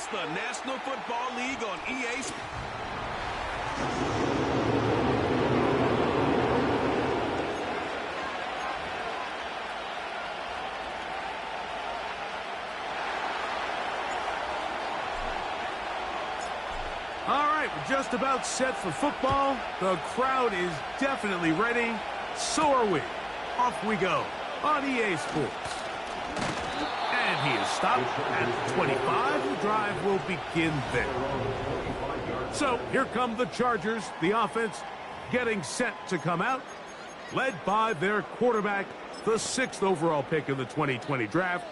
It's the National Football League on EA Sports. All right, we're just about set for football. The crowd is definitely ready. So are we. Off we go on EA Sports. And he is stopped at the 25. The drive will begin there. So here come the Chargers. The offense getting set to come out, led by their quarterback, the 6th overall pick in the 2020 draft.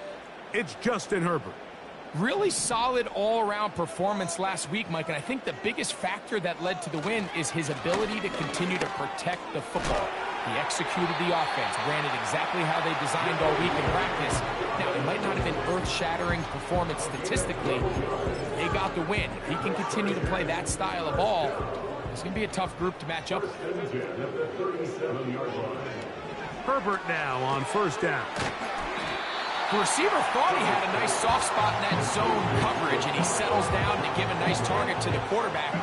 It's Justin Herbert. Really solid all-around performance last week, Mike, and I think the biggest factor that led to the win is his ability to continue to protect the football. He executed the offense, ran it exactly how they designed all week in practice. Now, it might not have been earth-shattering performance statistically. They got the win. If he can continue to play that style of ball, it's going to be a tough group to match up with. Herbert now on first down. The receiver thought he had a nice soft spot in that zone coverage, and he settles down to give a nice target to the quarterback.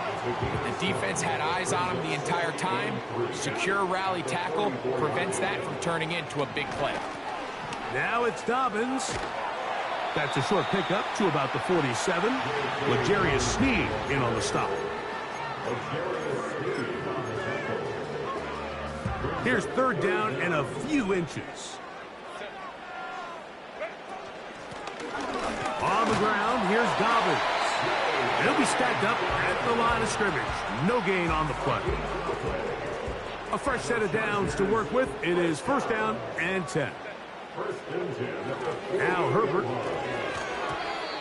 The defense had eyes on him the entire time. Secure rally tackle prevents that from turning into a big play. Now it's Dobbins. That's a short pickup to about the 47. L'Jarius Sneed in on the stop. Here's third down and a few inches. On the ground, here's Dobbins. He'll be stacked up at the line of scrimmage. No gain on the play. A fresh set of downs to work with. It is first down and 10. Now Herbert.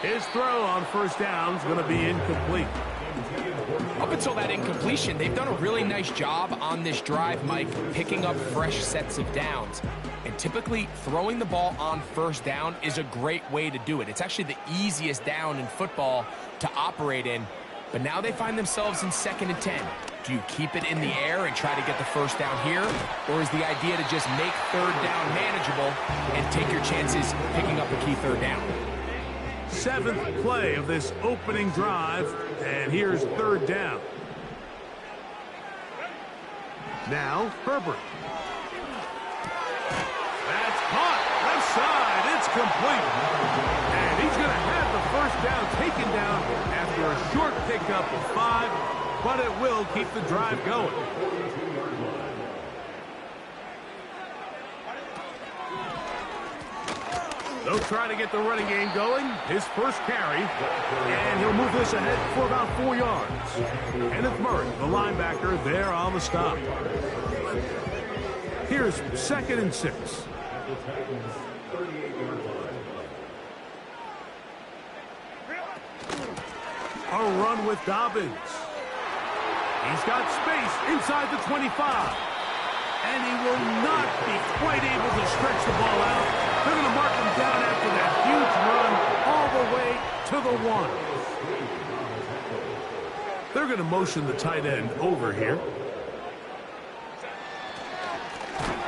His throw on first down is going to be incomplete. Up until that incompletion, they've done a really nice job on this drive, Mike, picking up fresh sets of downs. And typically, throwing the ball on first down is a great way to do it. It's actually the easiest down in football to operate in. But now they find themselves in 2nd and 10. Do you keep it in the air and try to get the first down here? Or is the idea to just make third down manageable and take your chances picking up a key third down? 7th play of this opening drive, and here's third down. Now, Herbert. That's caught. Left side. It's complete. And he's going to have the first down taken down after a short pickup of 5, but it will keep the drive going. They'll try to get the running game going. His first carry, and he'll move this ahead for about 4 yards. Kenneth Murray, the linebacker, there on the stop. Here's 2nd and 6. A run with Dobbins. He's got space inside the 25. And he will not be quite able to stretch the ball out. They're going to mark him down after that huge run all the way to the 1. They're going to motion the tight end over here.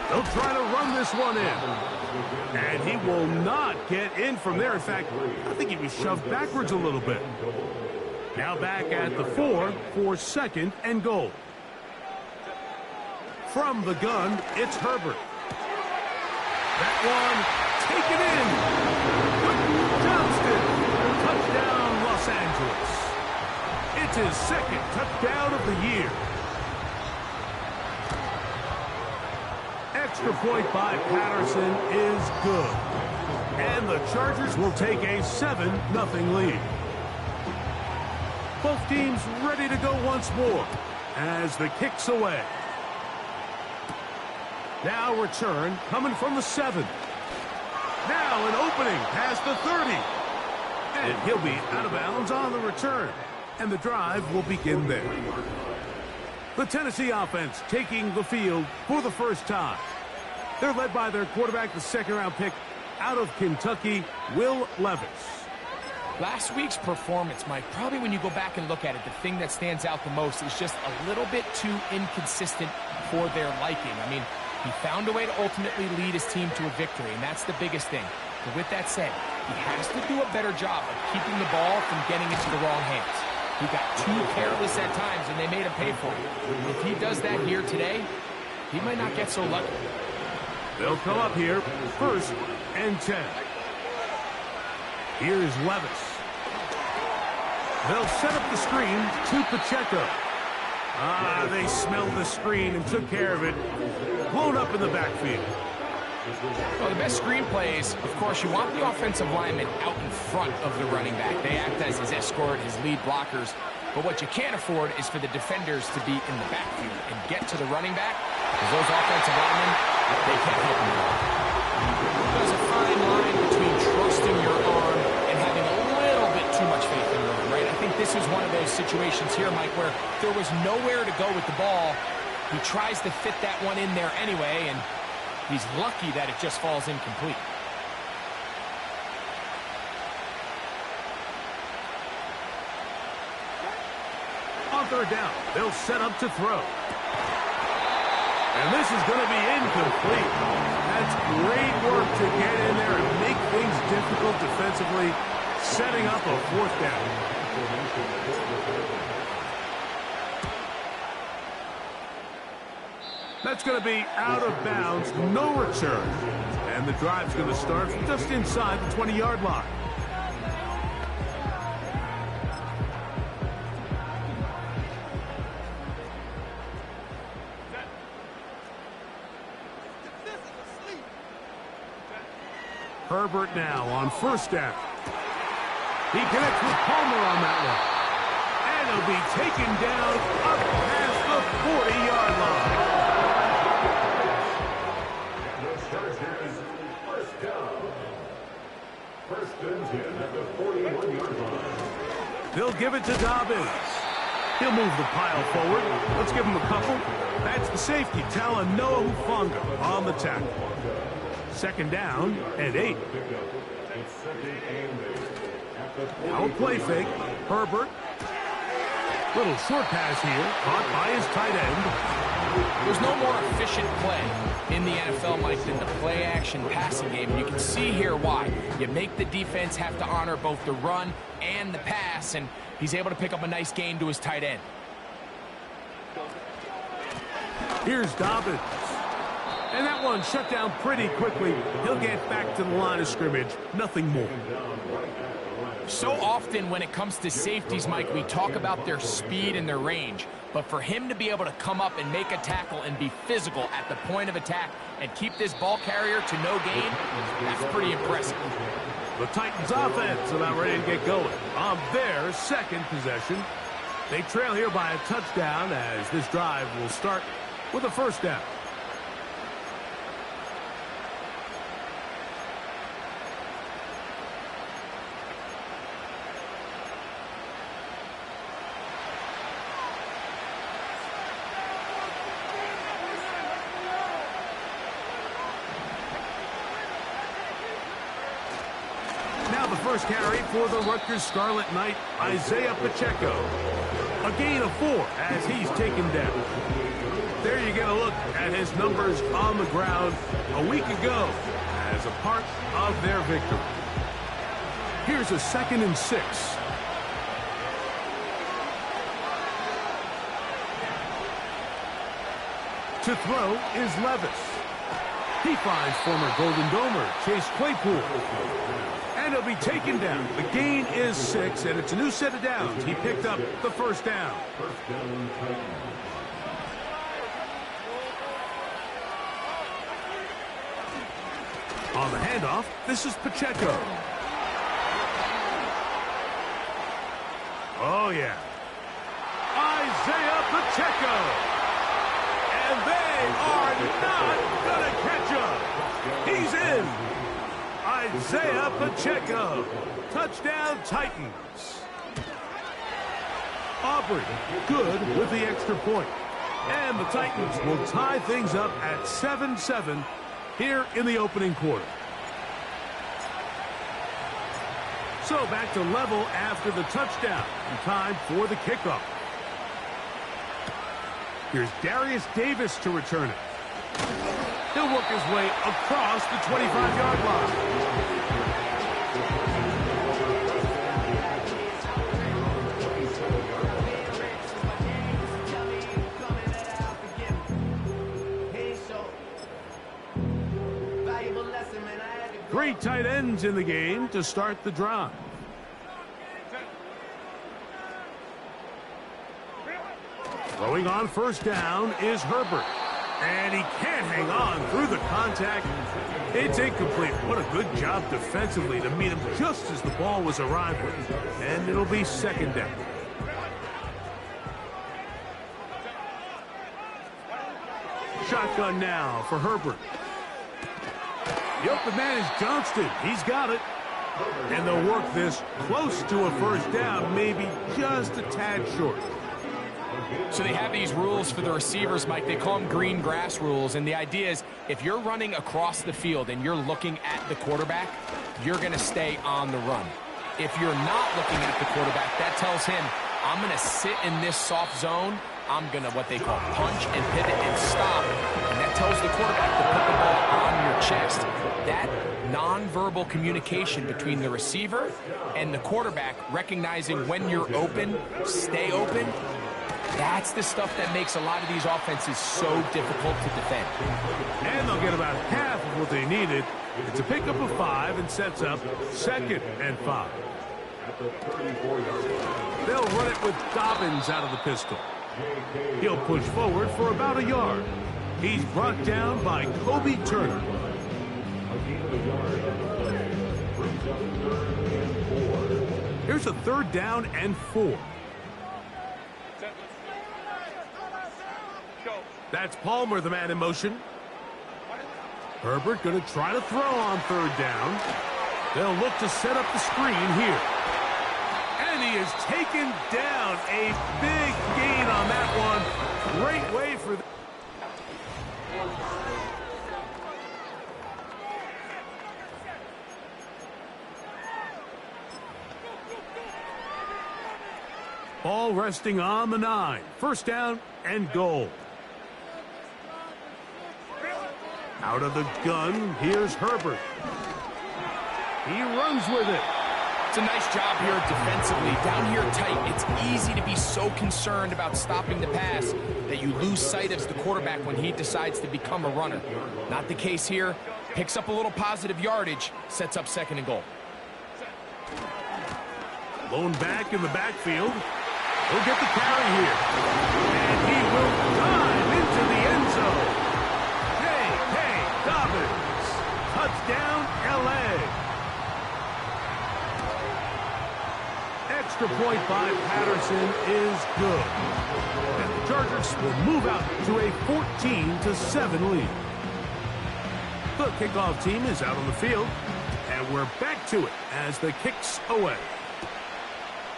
They'll try to run this one in. And he will not get in from there. In fact, I think he was shoved backwards a little bit. Now back at the 4 for 2nd and goal. From the gun, it's Herbert. That one, taken in. Johnston, touchdown Los Angeles. It's his 2nd touchdown of the year. Extra point by Patterson is good. And the Chargers will take a 7-0 lead. Both teams ready to go once more as the kick's away. Now return coming from the 7. Now an opening past the 30. And he'll be out of bounds on the return. And the drive will begin there. The Tennessee offense taking the field for the first time. They're led by their quarterback, the 2nd-round pick out of Kentucky, Will Levis. Last week's performance, Mike, probably when you go back and look at it, the thing that stands out the most is just a little bit too inconsistent for their liking. I mean, he found a way to ultimately lead his team to a victory, and that's the biggest thing. But with that said, he has to do a better job of keeping the ball from getting into the wrong hands. He got too careless at times, and they made him pay for it. If he does that here today, he might not get so lucky. They'll come up here, 1st and 10. Here's Levis. They'll set up the screen to Pacheco. They smelled the screen and took care of it. Blown up in the backfield. Well, the best screen plays, of course, you want the offensive lineman out in front of the running back. They act as his escort, his lead blockers. But what you can't afford is for the defenders to be in the backfield and get to the running back, because those offensive linemen, they can't help him at all. There's a fine line between trusting your arm and having a little bit too much faith in your arm, right? I think this is one of those situations here, Mike, where there was nowhere to go with the ball. He tries to fit that one in there anyway, and he's lucky that it just falls incomplete. On 3rd down, they'll set up to throw. And this is going to be incomplete. That's great work to get in there and make things difficult defensively, setting up a 4th down. That's going to be out of bounds, no return. And the drive's going to start just inside the 20-yard line. Herbert now on 1st down. He connects with Palmer on that one. And he'll be taken down up past the 40-yard line. The start here is 1st down. 1st and 10 at the 41-yard line. They'll give it to Dobbins. He'll move the pile forward. Let's give him a couple. That's the safety, Talanoa Hufanga on the tackle. 2nd down and 8. Now play fake. Herbert. Little short pass here. Caught by his tight end. There's no more efficient play in the NFL, Mike, than the play-action passing game. And you can see here why. You make the defense have to honor both the run and the pass, and he's able to pick up a nice gain to his tight end. Here's Dobbins. And that one shut down pretty quickly. He'll get back to the line of scrimmage. Nothing more. So often when it comes to safeties, Mike, we talk about their speed and their range. But for him to be able to come up and make a tackle and be physical at the point of attack and keep this ball carrier to no gain, that's pretty impressive. The Titans offense about ready to get going on their 2nd possession. They trail here by a touchdown as this drive will start with a 1st down. First carry for the Rutgers Scarlet Knight, Isaiah Pacheco. A gain of 4 as he's taken down. There you get a look at his numbers on the ground a week ago as a part of their victory. Here's a 2nd and 6. To throw is Levis. He finds former Golden Domer Chase Claypool. And he'll be taken down. The gain is 6, and it's a new set of downs. He picked up the 1st down. On the handoff, this is Pacheco. Oh, yeah. Isaiah Pacheco. And they are not going to catch him. He's in. Isaiah Pacheco. Touchdown, Titans. Aubrey, good with the extra point. And the Titans will tie things up at 7-7 here in the opening quarter. So back to level after the touchdown. And time for the kickoff. Here's Darius Davis to return it. He'll work his way across the 25-yard line. Three tight ends in the game to start the drive. Throwing on first down is Herbert. And he can't hang on through the contact. It's incomplete. What a good job defensively to meet him just as the ball was arriving. And it'll be second down. Shotgun now for Herbert. The open man is Johnston. He's got it. And they'll work this close to a first down, maybe just a tad short. So they have these rules for the receivers, Mike. They call them green grass rules. And the idea is if you're running across the field and you're looking at the quarterback, you're going to stay on the run. If you're not looking at the quarterback, that tells him, I'm going to sit in this soft zone. I'm going to what they call punch and pivot and stop. And that tells the quarterback to put the ball on your chest. That nonverbal communication between the receiver and the quarterback, recognizing when you're open, stay open, that's the stuff that makes a lot of these offenses so difficult to defend. And they'll get about half of what they needed. It's a pickup of 5 and sets up 2nd and 5. They'll run it with Dobbins out of the pistol. He'll push forward for about a yard. He's brought down by Kobe Turner. Here's a 3rd down and 4. That's Palmer, the man in motion. Herbert going to try to throw on 3rd down. They'll look to set up the screen here. And he is taken down. A big gain on that one. Great way for the... Ball resting on the 9. First down and goal. Out of the gun, here's Herbert. He runs with it. It's a nice job here defensively. Down here tight, it's easy to be so concerned about stopping the pass that you lose sight of the quarterback when he decides to become a runner. Not the case here. Picks up a little positive yardage, sets up 2nd and goal. Lone back in the backfield. He'll get the carry here. And he will dive into the end zone. Dobbins. Touchdown, L.A. Extra point by Patterson is good. And the Chargers will move out to a 14-7 lead. The kickoff team is out on the field, and we're back to it as the kick's away.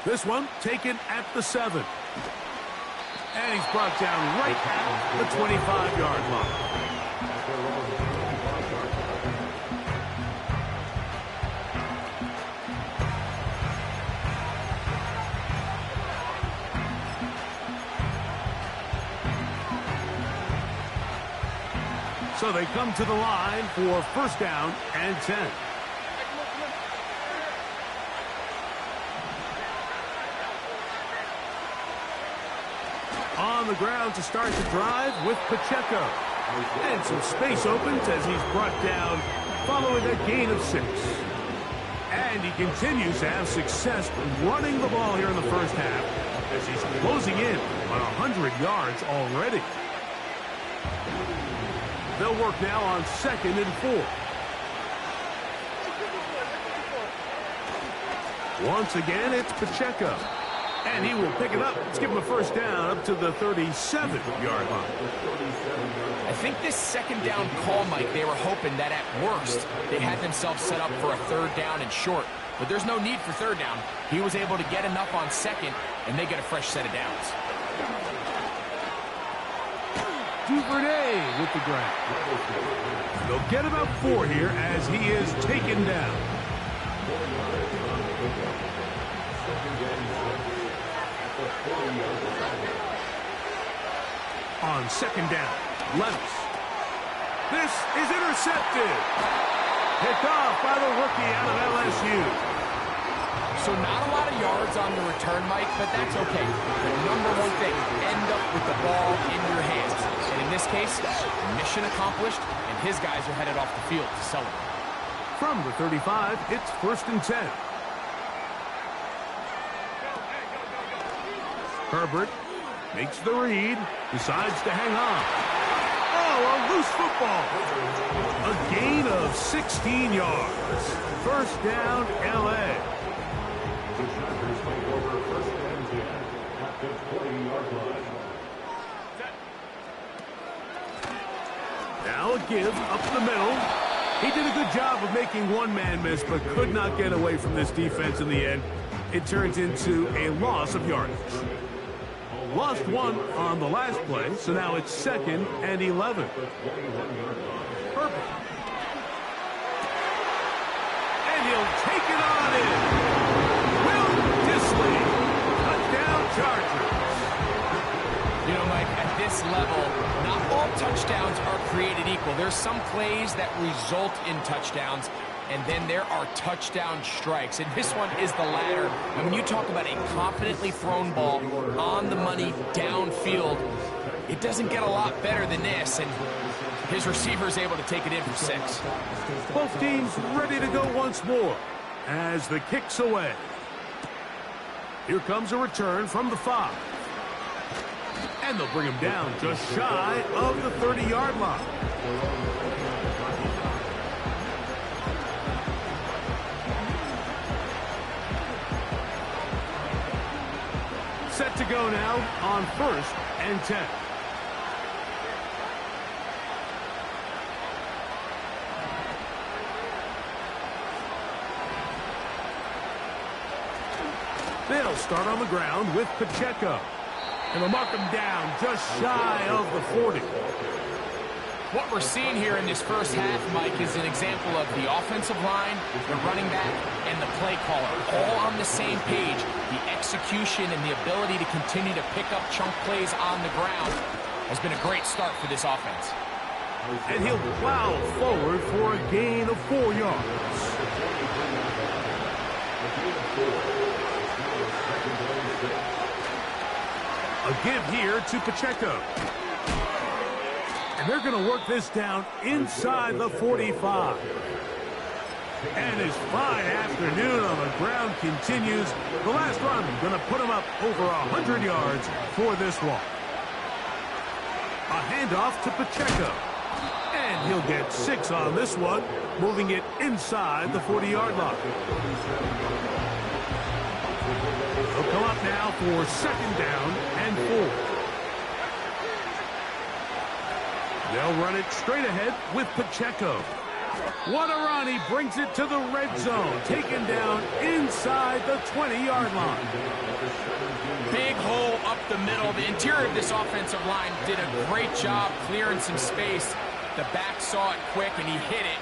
This one taken at the 7. And he's brought down right at the 25-yard line. So they come to the line for first down and 10. On the ground to start the drive with Pacheco. And some space opens as he's brought down following a gain of 6. And he continues to have success running the ball here in the first half as he's closing in on 100 yards already. They'll work now on 2nd and 4. Once again, it's Pacheco. And he will pick it up. Let's give him a first down up to the 37-yard line. I think this 2nd down call, Mike, they were hoping that at worst they had themselves set up for a 3rd down and short. But there's no need for 3rd down. He was able to get enough on 2nd, and they get a fresh set of downs. Duvernay with the grab. They'll get about 4 here as he is taken down. On 2nd down, Levis. This is intercepted. Picked off by the rookie out of LSU. So not a lot of yards on the return, Mike, but that's okay. The number one thing, end up with the ball in your hands. And in this case, mission accomplished, and his guys are headed off the field to celebrate. From the 35, it's 1st and 10. Herbert makes the read, decides to hang on. Oh, a loose football. A gain of 16 yards. 1st down, L.A. The Chargers take over 1st and 10 at the 20-yard line. Now a give up the middle. He did a good job of making one man miss, but could not get away from this defense in the end. It turns into a loss of yardage. Lost one on the last play, so now it's 2nd and 11. Herbert. And he'll take it on in. Will Disley. Touchdown Chargers. You know, Mike, at this level, not all touchdowns are created equal. There's some plays that result in touchdowns, and then there are touchdown strikes. And this one is the latter. And when you talk about a confidently thrown ball on the money downfield, it doesn't get a lot better than this. And his receiver is able to take it in for 6. Both teams ready to go once more as the kick's away. Here comes a return from the 5. And they'll bring him down just shy of the 30-yard line. Set to go now on 1st and 10. They'll start on the ground with Pacheco. And they'll mark him down just shy of the 40. What we're seeing here in this first half, Mike, is an example of the offensive line, the running back, and the play caller all on the same page. The execution and the ability to continue to pick up chunk plays on the ground has been a great start for this offense. And he'll plow forward for a gain of 4 yards. A give here to Pacheco. And they're going to work this down inside the 45. And his fine afternoon on the ground continues. The last run going to put him up over 100 yards for this one. A handoff to Pacheco. And he'll get 6 on this one, moving it inside the 40-yard line. They'll come up now for 2nd down and 4. They'll run it straight ahead with Pacheco. What a run. He brings it to the red zone, taken down inside the 20-yard line. Big hole up the middle. The interior of this offensive line did a great job clearing some space. The back saw it quick, and he hit it.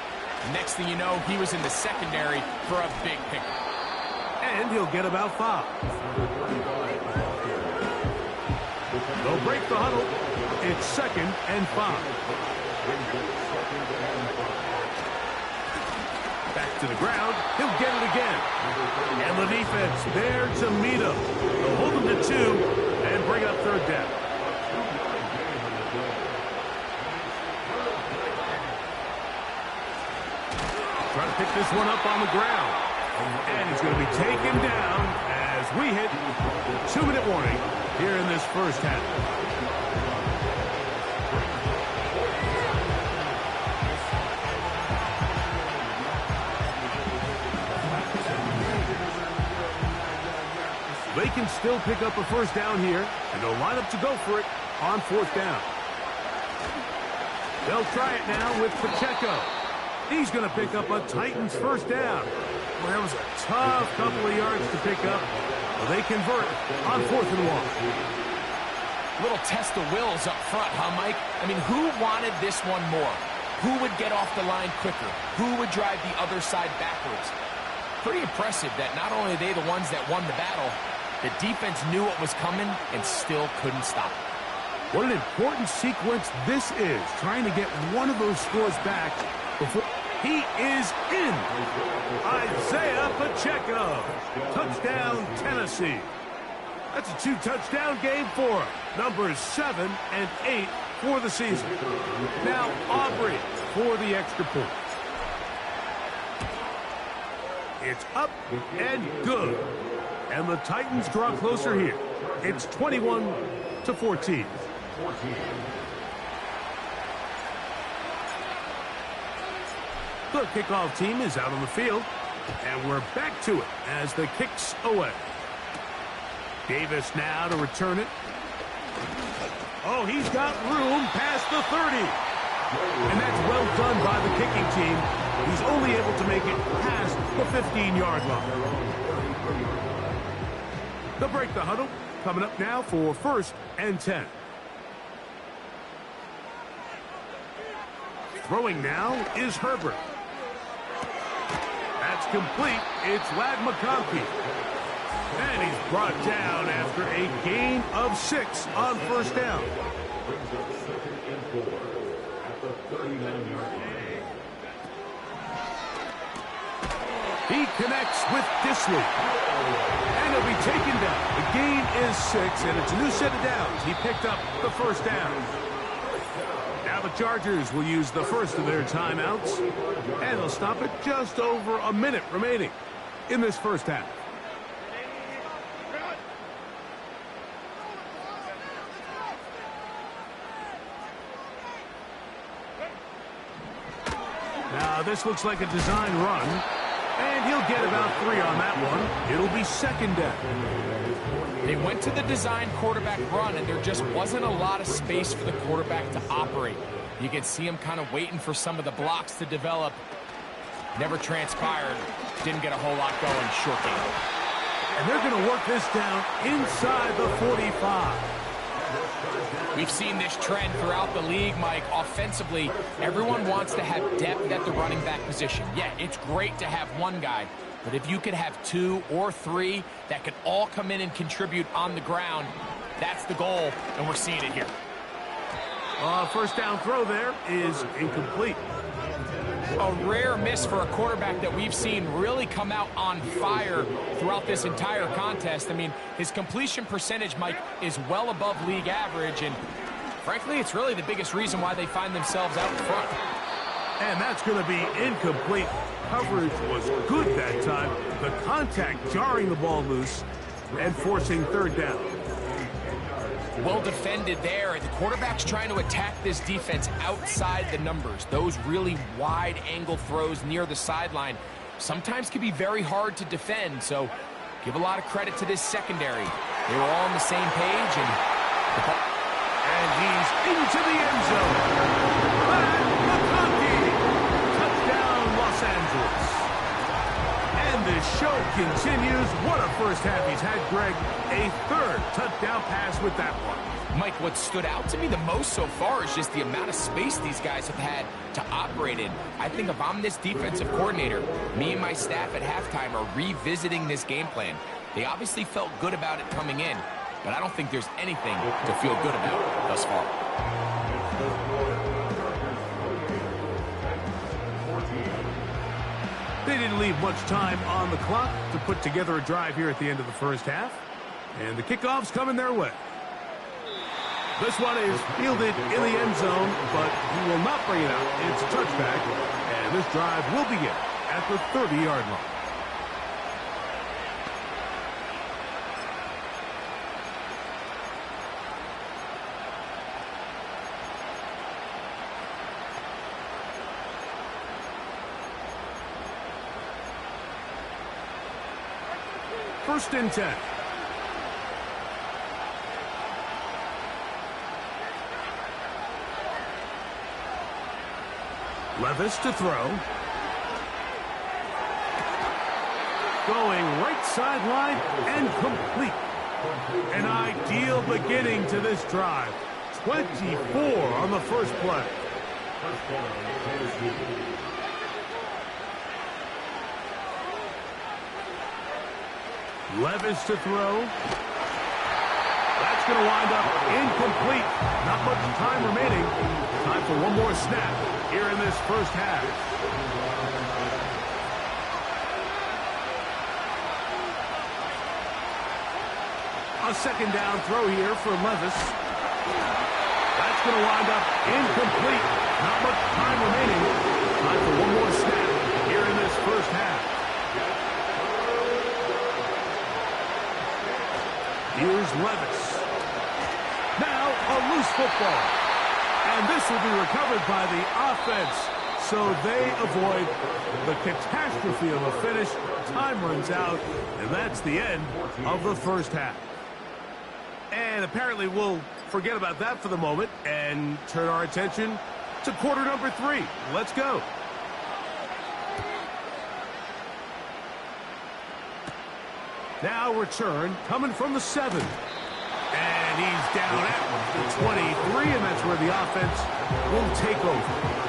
Next thing you know, he was in the secondary for a big pickup. And he'll get about 5. They'll break the huddle. It's 2nd and 5. Back to the ground. He'll get it again. And the defense there to meet him. They'll hold him to 2 and bring up 3rd down. Trying to pick this one up on the ground. And he's going to be taken down as we hit 2-minute warning here in this first half. They can still pick up a 1st down here, and they'll line up to go for it on 4th down. They'll try it now with Pacheco. He's going to pick up a Titans 1st down. Well, that was a tough couple of yards to pick up. Well, they convert on 4th and 1. Little test of wills up front, huh, Mike? I mean, who wanted this one more? Who would get off the line quicker? Who would drive the other side backwards? Pretty impressive that not only are they the ones that won the battle, the defense knew what was coming and still couldn't stop it. What an important sequence this is, trying to get one of those scores back before he is in. Isaiah Pacheco. Touchdown, Tennessee. That's a 2-touchdown game for him. Numbers 7 and 8 for the season. Now Aubrey for the extra point. It's up and good. And the Titans draw closer here. It's 21-14. The kickoff team is out on the field. And we're back to it as the kick's away. Davis now to return it. Oh, he's got room past the 30. And that's well done by the kicking team. He's only able to make it past the 15-yard line. They'll break the huddle. Coming up now for 1st and 10. Throwing now is Herbert. That's complete. It's Ladd McConkey. And he's brought down after a gain of 6 on 1st down. Brings up 2nd and 4 at the 39-yard line. He connects with Disley. And he'll be taken down. The gain is 6, and it's a new set of downs. He picked up the 1st down. Now the Chargers will use the first of their timeouts, and they'll stop it just over a minute remaining in this first half. Now this looks like a design run, and he'll get about 3 on that one. It'll be 2nd down. They went to the design quarterback run, and there just wasn't a lot of space for the quarterback to operate. You can see him kind of waiting for some of the blocks to develop. Never transpired. Didn't get a whole lot going. Short game. And they're going to work this down inside the 45. We've seen this trend throughout the league, Mike. Offensively, everyone wants to have depth at the running back position. Yeah, it's great to have one guy. But if you could have 2 or 3 that could all come in and contribute on the ground, that's the goal, and we're seeing it here. First down throw there is incomplete. A rare miss for a quarterback that we've seen really come out on fire throughout this entire contest. I mean, his completion percentage, Mike, is well above league average, and frankly, it's really the biggest reason why they find themselves out in front. And that's going to be incomplete. Coverage was good that time. The contact jarring the ball loose and forcing 3rd down. Well defended there, and the quarterback's trying to attack this defense outside the numbers. Those really wide angle throws near the sideline sometimes can be very hard to defend, so give a lot of credit to this secondary. They were all on the same page, and he's into the end zone. Ladd McConkey. Touchdown, Los Angeles. And the show continues. What a first half he's had, Greg. A 3rd touchdown pass with that one. Mike, what stood out to me the most so far is just the amount of space these guys have had to operate in. I think if I'm this defensive coordinator, me and my staff at halftime are revisiting this game plan. They obviously felt good about it coming in, but I don't think there's anything to feel good about thus far. They didn't leave much time on the clock to put together a drive here at the end of the first half. And the kickoff's coming their way. This one is fielded in the end zone, but he will not bring it out. It's a touchback, and this drive will begin at the 30-yard line. First and 10. Levis to throw. Going right sideline and complete. An ideal beginning to this drive. 24 on the first play. Levis to throw. That's going to wind up incomplete. Not much time remaining. Time for one more snap here in this first half. A second down throw here for Levis. That's going to wind up incomplete. Not much time remaining. Time for one more snap here in this first half. Here's Levis. Now a loose football. And this will be recovered by the offense. So they avoid the catastrophe of a finish. Time runs out, and that's the end of the first half. And apparently we'll forget about that for the moment and turn our attention to quarter number 3. Let's go. Now return coming from the 7. And he's down at the 23, and that's where the offense will take over.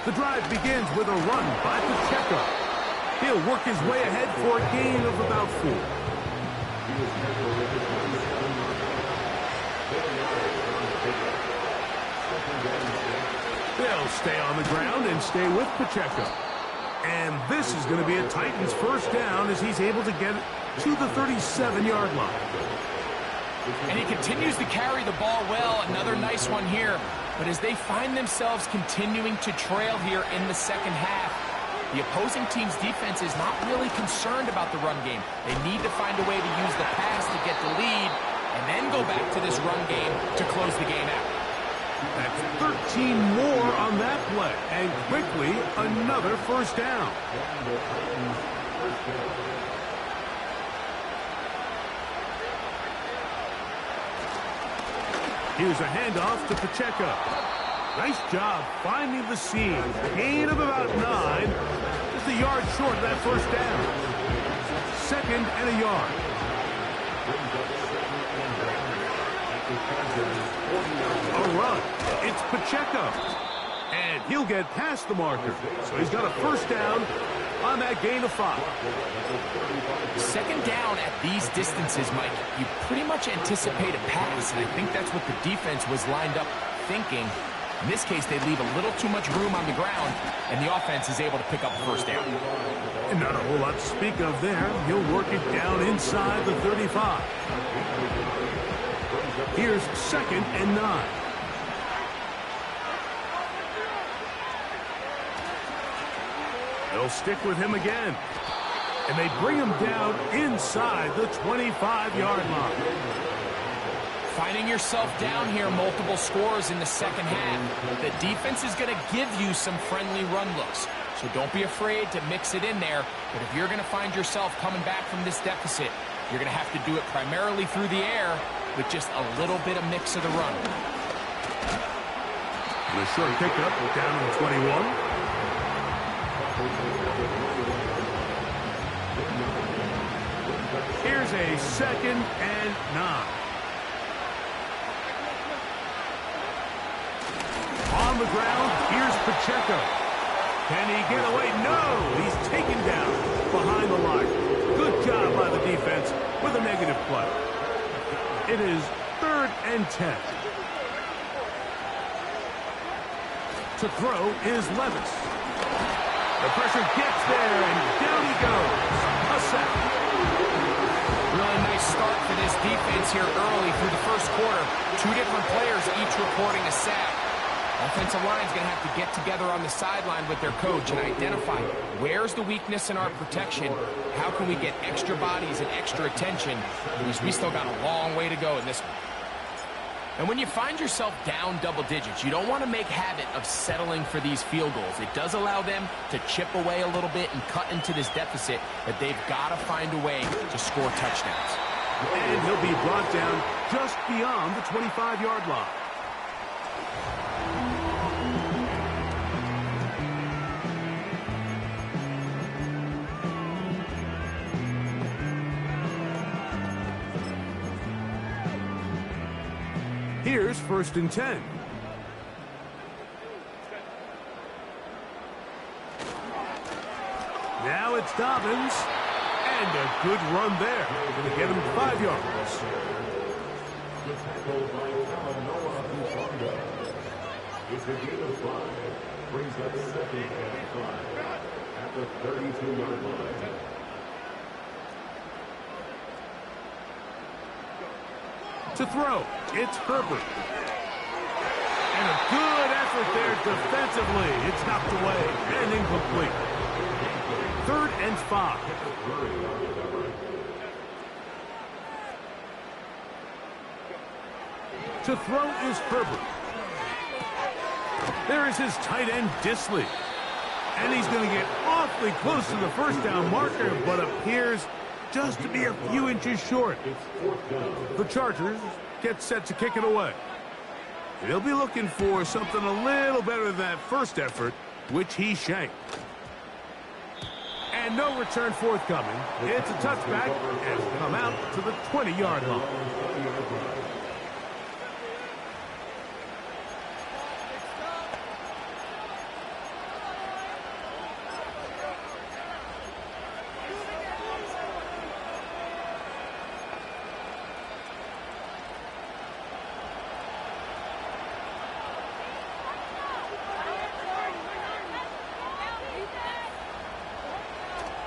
The drive begins with a run by Pacheco. He'll work his way ahead for a gain of about 4. They'll stay on the ground and stay with Pacheco. And this is going to be a Titans first down as he's able to get it to the 37-yard line. And he continues to carry the ball well. Another nice one here. But as they find themselves continuing to trail here in the second half, the opposing team's defense is not really concerned about the run game. They need to find a way to use the pass to get the lead and then go back to this run game to close the game out. That's 13 more on that play. And quickly, another first down. Here's a handoff to Pacheco. Nice job finding the seam. Gain of about 9. Just a yard short of that first down. 2nd and a yard. A run. It's Pacheco. And he'll get past the marker. So he's got a first down on that gain of 5. 2nd down at these distances, Mike, you pretty much anticipate a pass, and I think that's what the defense was lined up thinking. In this case, they leave a little too much room on the ground, and the offense is able to pick up a first down. And not a whole lot to speak of there. He'll work it down inside the 35. Here's 2nd and 9. They'll stick with him again. And they bring him down inside the 25-yard line. Finding yourself down here, multiple scores in the second half. The defense is going to give you some friendly run looks. So don't be afraid to mix it in there. But if you're going to find yourself coming back from this deficit, you're going to have to do it primarily through the air with just a little bit of mix of the run. And a short pickup down to the 21. Here's a 2nd and 9. On the ground, here's Pacheco. Can he get away? No! He's taken down behind the line. Good job by the defense with a negative play. It is 3rd and 10. To throw is Levis. The pressure gets there, and down he goes. A sack. Really nice start for this defense here early through the first quarter. 2 different players each reporting a sack. Offensive line's going to have to get together on the sideline with their coach and identify where's the weakness in our protection, how can we get extra bodies and extra attention, because we still got a long way to go in this one. And when you find yourself down double digits, you don't want to make habit of settling for these field goals. It does allow them to chip away a little bit and cut into this deficit, but they've got to find a way to score touchdowns. And he'll be brought down just beyond the 25-yard line. Here's 1st and 10. Now it's Dobbins. And a good run there. Going to get him 5 yards. It's a gain of 5. Brings up 2nd and 5 at the 32-yard line. To throw, it's Herbert. And a good effort there defensively. It's knocked away and incomplete. 3rd and 5. To throw is Herbert. There is his tight end, Disley. And he's going to get awfully close to the first down marker, but appears just to be a few inches short. The Chargers get set to kick it away. They'll be looking for something a little better than that first effort, which he shanked. And no return forthcoming. It's a touchback and come out to the 20-yard line.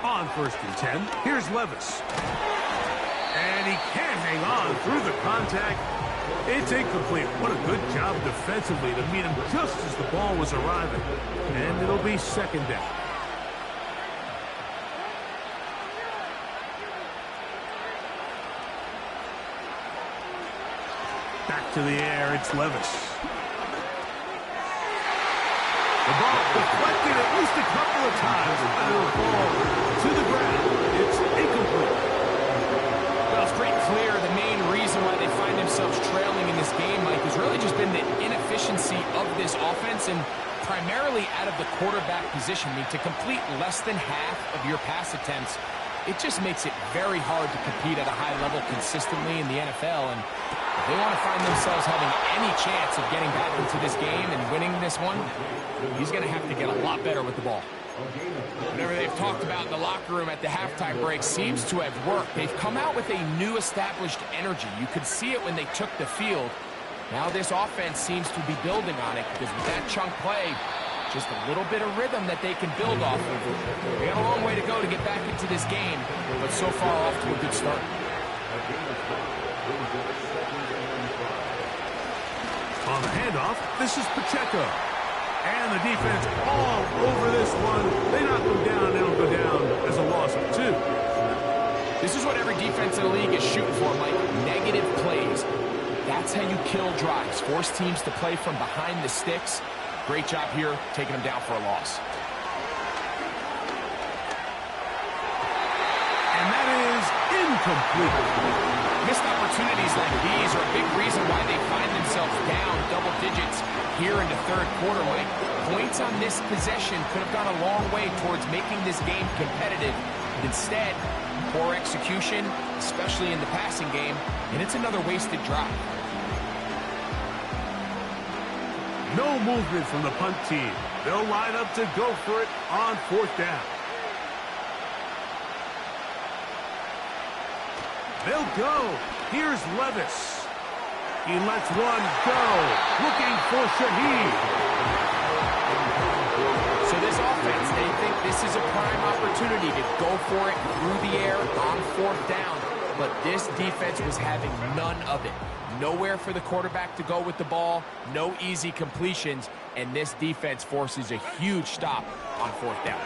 On 1st and 10, here's Levis. And he can't hang on through the contact. It's incomplete. What a good job defensively to meet him just as the ball was arriving. And it'll be 2nd down. Back to the air, it's Levis. The ball deflected at least a couple of times, and it'll fall to the ground. It's incomplete. Well, it's pretty clear the main reason why they find themselves trailing in this game, Mike, has really just been the inefficiency of this offense and primarily out of the quarterback position. I mean, to complete less than half of your pass attempts, it just makes it very hard to compete at a high level consistently in the NFL. And if they want to find themselves having any chance of getting back into this game and winning this one, he's going to have to get a lot better with the ball. Whatever they've talked about in the locker room at the halftime break seems to have worked. They've come out with a new established energy. You could see it when they took the field. Now this offense seems to be building on it because with that chunk play, just a little bit of rhythm that they can build off of. They got a long way to go to get back into this game, but so far off to a good start. On the handoff, this is Pacheco. And the defense all over this one. They knock them down, it'll go down as a loss of 2. This is what every defense in the league is shooting for, Mike. Negative plays. That's how you kill drives. Force teams to play from behind the sticks. Great job here, taking them down for a loss. And that is incomplete. Missed opportunities like these are a big reason why they find themselves down double digits here in the 3rd quarter, Mike. Points on this possession could have gone a long way towards making this game competitive. Instead, poor execution, especially in the passing game, and it's another wasted drive. No movement from the punt team. They'll line up to go for it on 4th down. They'll go. Here's Levis. He lets one go. Looking for Shaheed. So this offense, they think this is a prime opportunity to go for it through the air on 4th down. But this defense was having none of it. Nowhere for the quarterback to go with the ball, no easy completions, and this defense forces a huge stop on 4th down.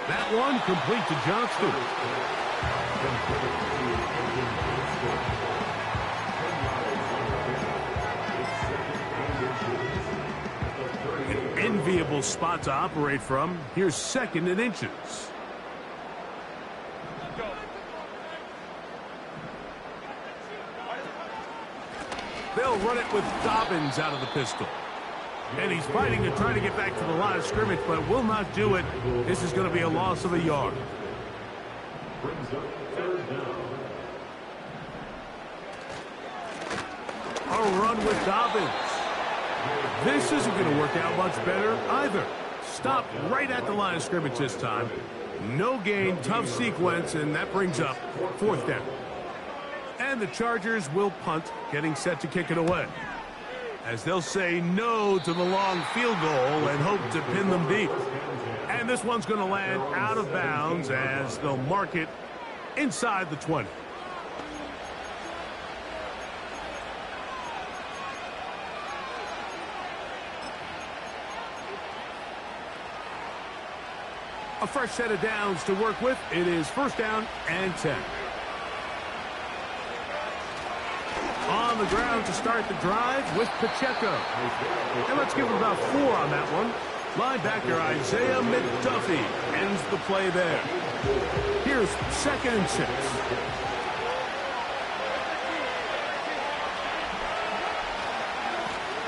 That one complete to Johnston. An enviable spot to operate from. Here's 2nd and inches. They'll run it with Dobbins out of the pistol. And he's fighting to try to get back to the line of scrimmage, but will not do it. This is going to be a loss of a yard. Brings up 3rd down. A run with Dobbins. This isn't going to work out much better either. Stop right at the line of scrimmage this time. No gain, tough sequence, and that brings up 4th down. And the Chargers will punt, getting set to kick it away. as they'll say no to the long field goal and hope to pin them deep. And this one's going to land out of bounds as they'll mark it inside the 20. A fresh set of downs to work with. It is first down and 10. On the ground to start the drive with Pacheco. And let's give him about 4 on that one. Linebacker Isaiah McDuffie ends the play there. Here's 2nd and 6.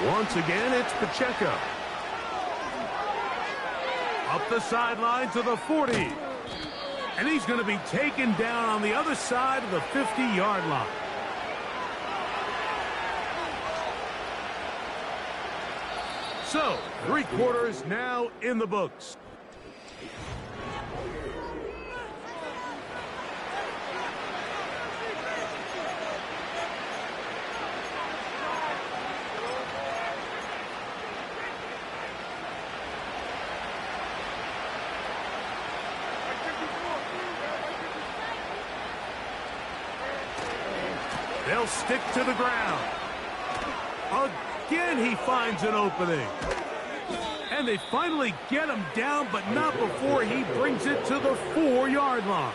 Once again, it's Pacheco. Up the sideline to the 40. And he's going to be taken down on the other side of the 50-yard line. So, 3 quarters now in the books. They'll stick to the ground. Again, he finds an opening. And they finally get him down, but not before he brings it to the 4-yard line.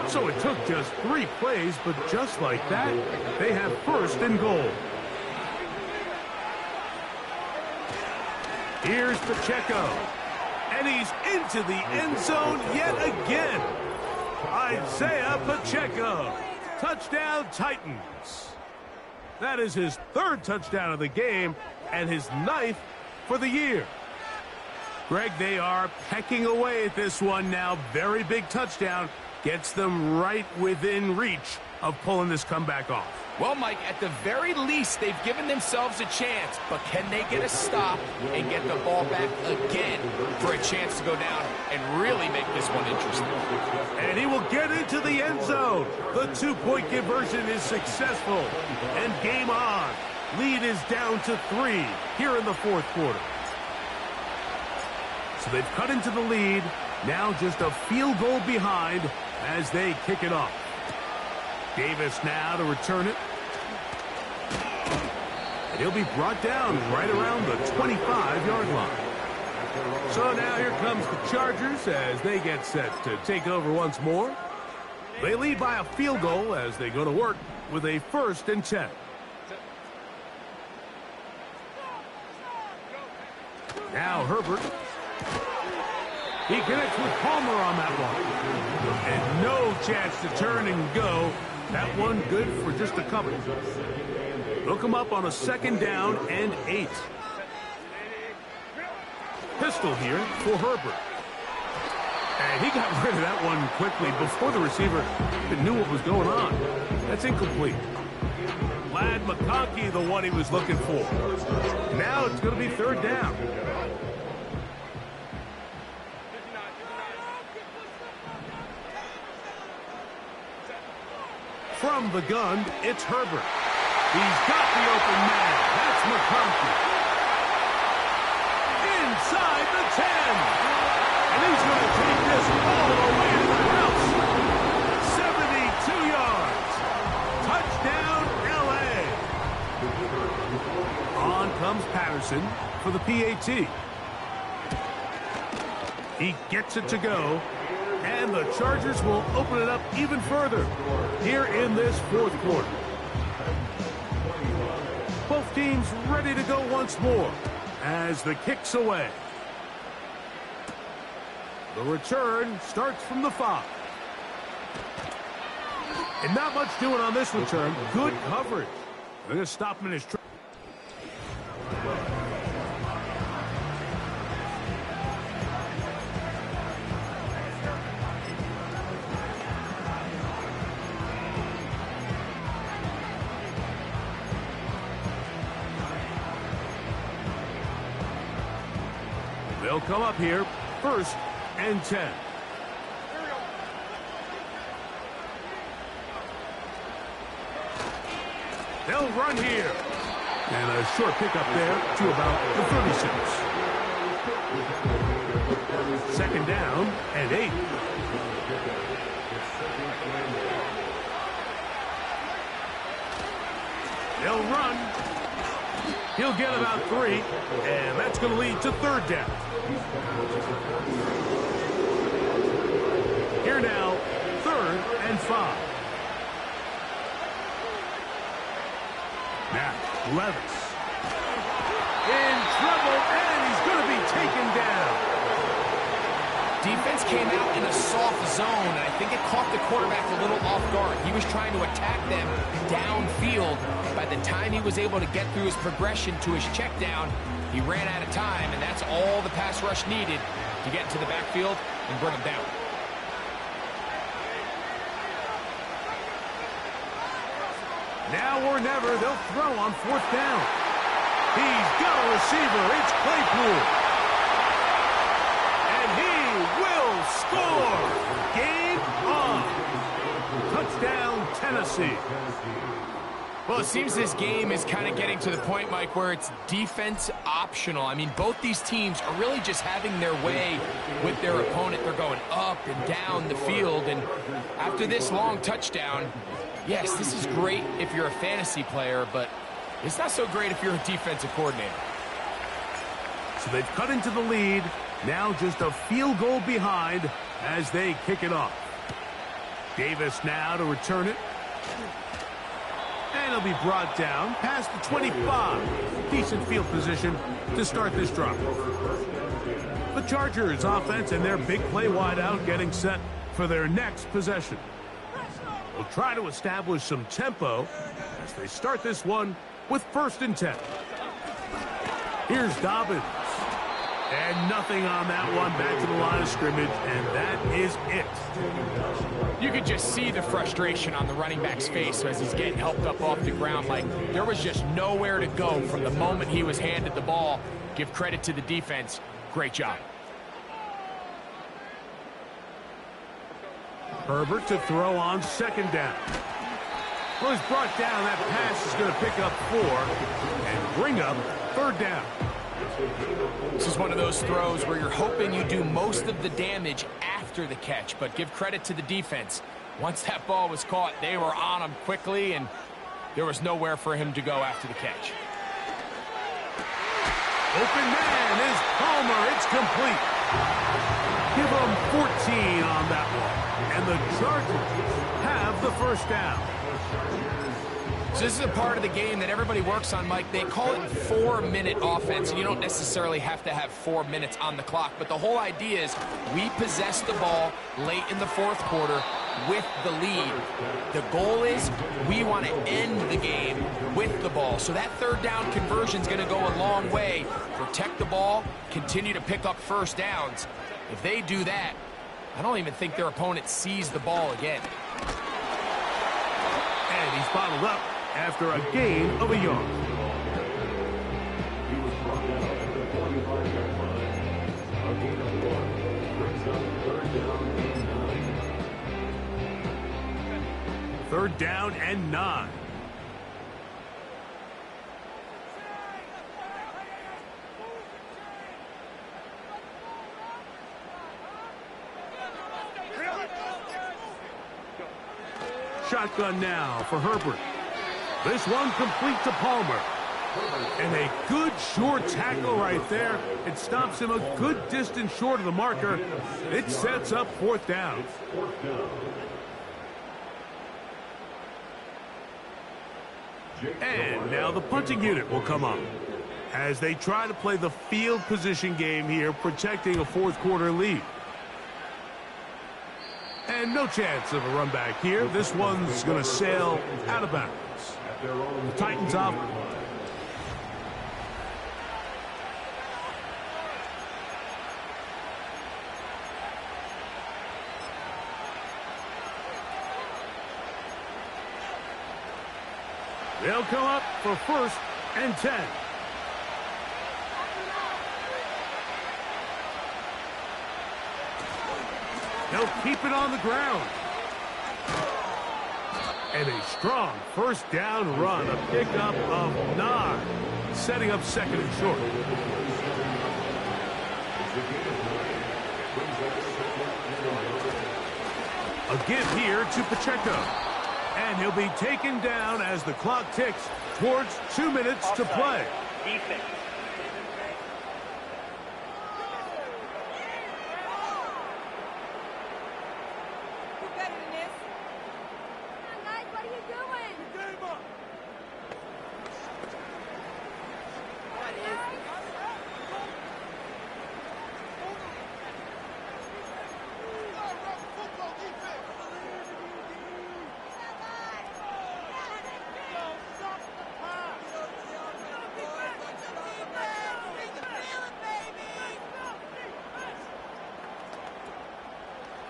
So it took just 3 plays, but just like that, they have 1st and goal. Here's Pacheco. And he's into the end zone yet again. Isaiah Pacheco. Touchdown, Titans. That is his 3rd touchdown of the game and his 9th for the year. Greg, they are pecking away at this one now. Very big touchdown. Gets them right within reach of pulling this comeback off. Well, Mike, at the very least, they've given themselves a chance. But can they get a stop and get the ball back again for a chance to go down and really make this one interesting? And he will get into the end zone. The 2-point conversion is successful. And game on. Lead is down to 3 here in the 4th quarter. So they've cut into the lead. Now just a field goal behind as they kick it off. Davis now to return it. And he'll be brought down right around the 25-yard line. So now here comes the Chargers as they get set to take over once more. They lead by a field goal as they go to work with a 1st and 10. Now Herbert. He connects with Palmer on that one. And no chance to turn and go. That one good for just a couple. They'll come up on a 2nd down and 8. Pistol here for Herbert. And he got rid of that one quickly before the receiver even knew what was going on. That's incomplete. Lad McConkey, the one he was looking for. Now it's going to be 3rd down. From the gun, it's Herbert. He's got the open man. That's McConkey. Inside the 10. And he's going to take this all the way to the house. 72 yards. Touchdown, L.A. On comes Patterson for the PAT. He gets it to go. And the Chargers will open it up even further here in this 4th quarter. Both teams ready to go once more as the kick's away. The return starts from the 5. And not much doing on this return. Good coverage. They're going to stop him in his tracks. They'll come up here, 1st and 10. They'll run here. And a short pickup there to about the 36. Second down and 8. They'll run. He'll get about 3, and that's going to lead to third down. Here now, 3rd and 5. Now, Levis. In trouble, and he's going to be taken down. Defense came out in a soft zone, and I think it caught the quarterback a little off guard. He was trying to attack them downfield. By the time he was able to get through his progression to his check down, he ran out of time, and that's all the pass rush needed to get into the backfield and bring him down. Now or never, they'll throw on 4th down. He's got a receiver. It's Claypool. And he will score. Game on. Touchdown, Tennessee. Well, it seems this game is kind of getting to the point, Mike, where it's defense optional. I mean, both these teams are really just having their way with their opponent. They're going up and down the field, and after this long touchdown, yes, this is great if you're a fantasy player, but it's not so great if you're a defensive coordinator. So they've cut into the lead. Now just a field goal behind as they kick it off. Davis now to return it. And he'll be brought down past the 25. Decent field position to start this drive. The Chargers offense and their big play wideout getting set for their next possession. Will try to establish some tempo as they start this one with 1st and 10. Here's Dobbins. And nothing on that one. Back to the line of scrimmage, and that is it. You could just see the frustration on the running back's face as he's getting helped up off the ground. Like, there was just nowhere to go from the moment he was handed the ball. Give credit to the defense. Great job. Herbert to throw on 2nd down. Well, he's brought down. That pass is going to pick up 4 and bring up 3rd down. This is one of those throws where you're hoping you do most of the damage after the catch, but give credit to the defense. Once that ball was caught, they were on him quickly, and there was nowhere for him to go after the catch. Open man is Palmer. It's complete. Give them 14 on that one. And the Chargers have the 1st down. So this is a part of the game that everybody works on, Mike. They call it 4-minute offense, and you don't necessarily have to have 4 minutes on the clock. But the whole idea is we possess the ball late in the 4th quarter with the lead. The goal is we want to end the game with the ball. So that 3rd down conversion is going to go a long way. Protect the ball, continue to pick up 1st downs. If they do that, I don't even think their opponent sees the ball again. And he's bottled up after a gain of a yard. He was brought down at the 45-yard line. A gain of 1 brings up 3rd down and 9. 3rd down and 9. Shotgun now for Herbert. This one complete to Palmer. And a good short tackle right there. It stops him a good distance short of the marker. It sets up 4th down. And now the punting unit will come up as they try to play the field position game here, protecting a 4th quarter lead. And no chance of a run back here. This one's going to sail out of bounds. The Titans up. They'll come up for 1st and 10. They'll keep it on the ground. And a strong first down run, a pickup of 9, setting up second and short. A give here to Pacheco. And he'll be taken down as the clock ticks towards 2 minutes to play. Defense.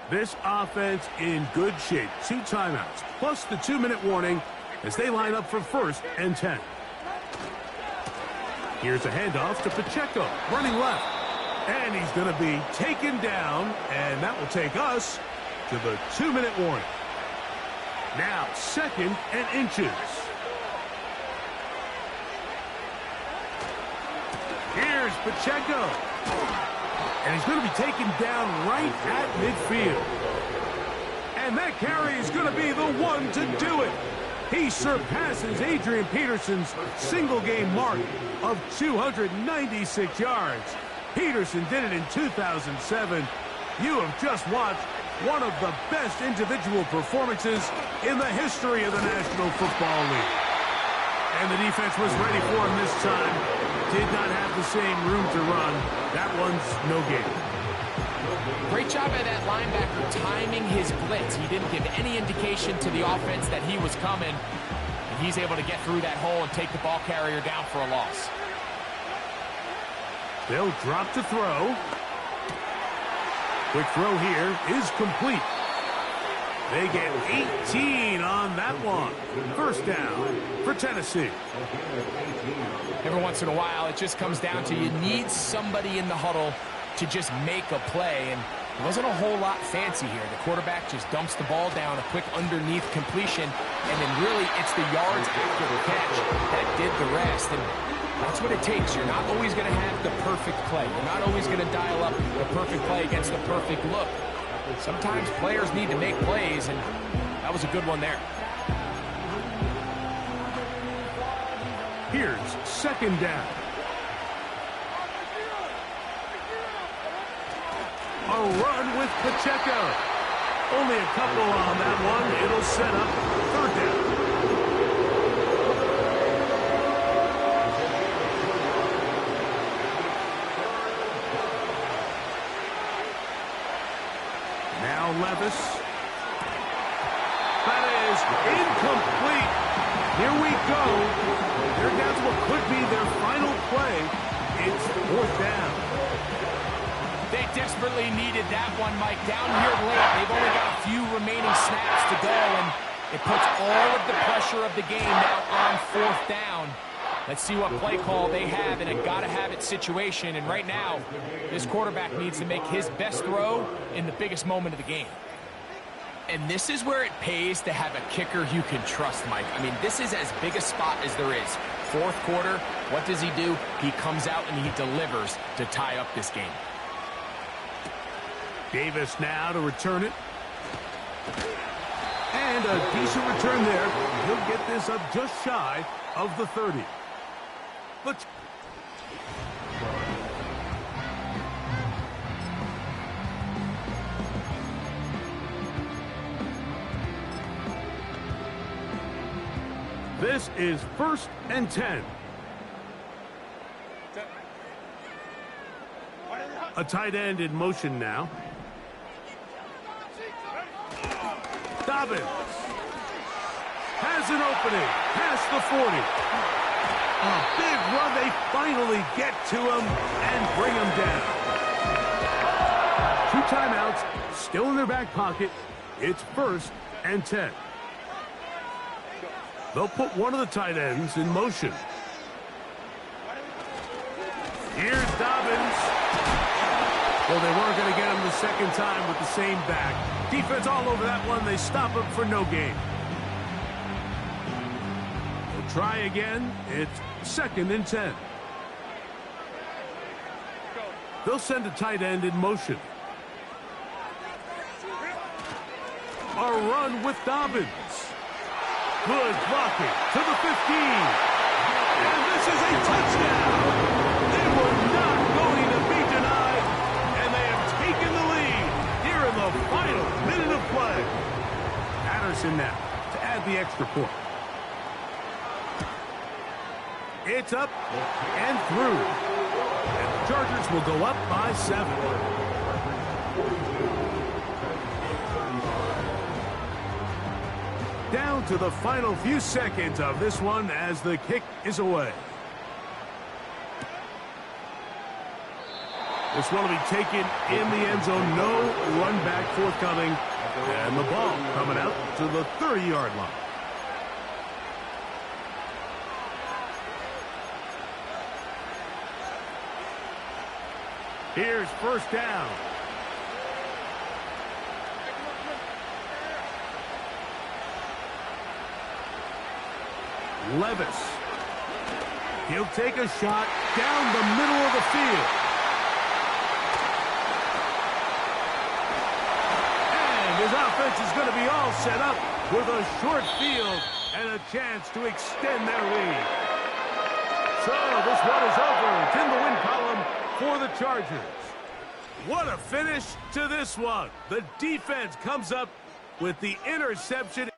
This offense in good shape. 2 timeouts, plus the 2-minute warning as they line up for 1st and 10. Here's a handoff to Pacheco, running left. And he's going to be taken down, and that will take us to the 2-minute warning. Now 2nd and inches. Here's Pacheco. And he's going to be taken down right at midfield. And that carry is going to be the one to do it. He surpasses Adrian Peterson's single-game mark of 296 yards. Peterson did it in 2007. You have just watched one of the best individual performances in the history of the National Football League. And the defense was ready for him this time. Did not have the same room to run. That one's no gain. Great job by that linebacker timing his blitz. He didn't give any indication to the offense that he was coming. And he's able to get through that hole and take the ball carrier down for a loss. They'll drop to throw. Quick throw here is complete. They get 18 on that one. 1st down for Tennessee. Every once in a while, it just comes down to you need somebody in the huddle to just make a play. And it wasn't a whole lot fancy here. The quarterback just dumps the ball down, a quick underneath completion, and then really it's the yards after the catch that did the rest. And that's what it takes. You're not always going to have the perfect play. You're not always going to dial up the perfect play against the perfect look. Sometimes players need to make plays, and that was a good one there. Here's 2nd down. A run with Pacheco. Only a couple on that one. It'll set up 3rd down. Now Levis. That is incomplete. Here we go. They're down to what could be their final play. It's 4th down. They desperately needed that one, Mike. Down here late, they've only got a few remaining snaps to go, and it puts all of the pressure of the game now on 4th down. Let's see what play call they have in a gotta-have-it situation. And right now, this quarterback needs to make his best throw in the biggest moment of the game. And this is where it pays to have a kicker you can trust, Mike. I mean, this is as big a spot as there is. 4th quarter, what does he do? He comes out and he delivers to tie up this game. Davis now to return it. And a decent return there. He'll get this up just shy of the 30. But this is 1st and 10. A tight end in motion now. Dobbins has an opening past the 40. A big run. They finally get to him and bring him down. 2 timeouts still in their back pocket. It's 1st and 10. They'll put one of the tight ends in motion. Here's Dobbins. Well, they weren't going to get him the second time with the same back. Defense all over that one. They stop him for no gain. try again. It's 2nd and 10. They'll send a tight end in motion. A run with Dobbins. Good blocking to the 15. And this is a touchdown. They were not going to be denied. And they have taken the lead here in the final minute of play. Patterson now to add the extra point. It's up and through. And the Chargers will go up by 7. Down to the final few seconds of this one as the kick is away. This one will be taken in the end zone. No run back forthcoming. And the ball coming out to the 30-yard line. Here's first down. Levis. He'll take a shot down the middle of the field. And his offense is going to be all set up with a short field and a chance to extend their lead. So this one is over. It's in the win column for the Chargers. What a finish to this one. The defense comes up with the interception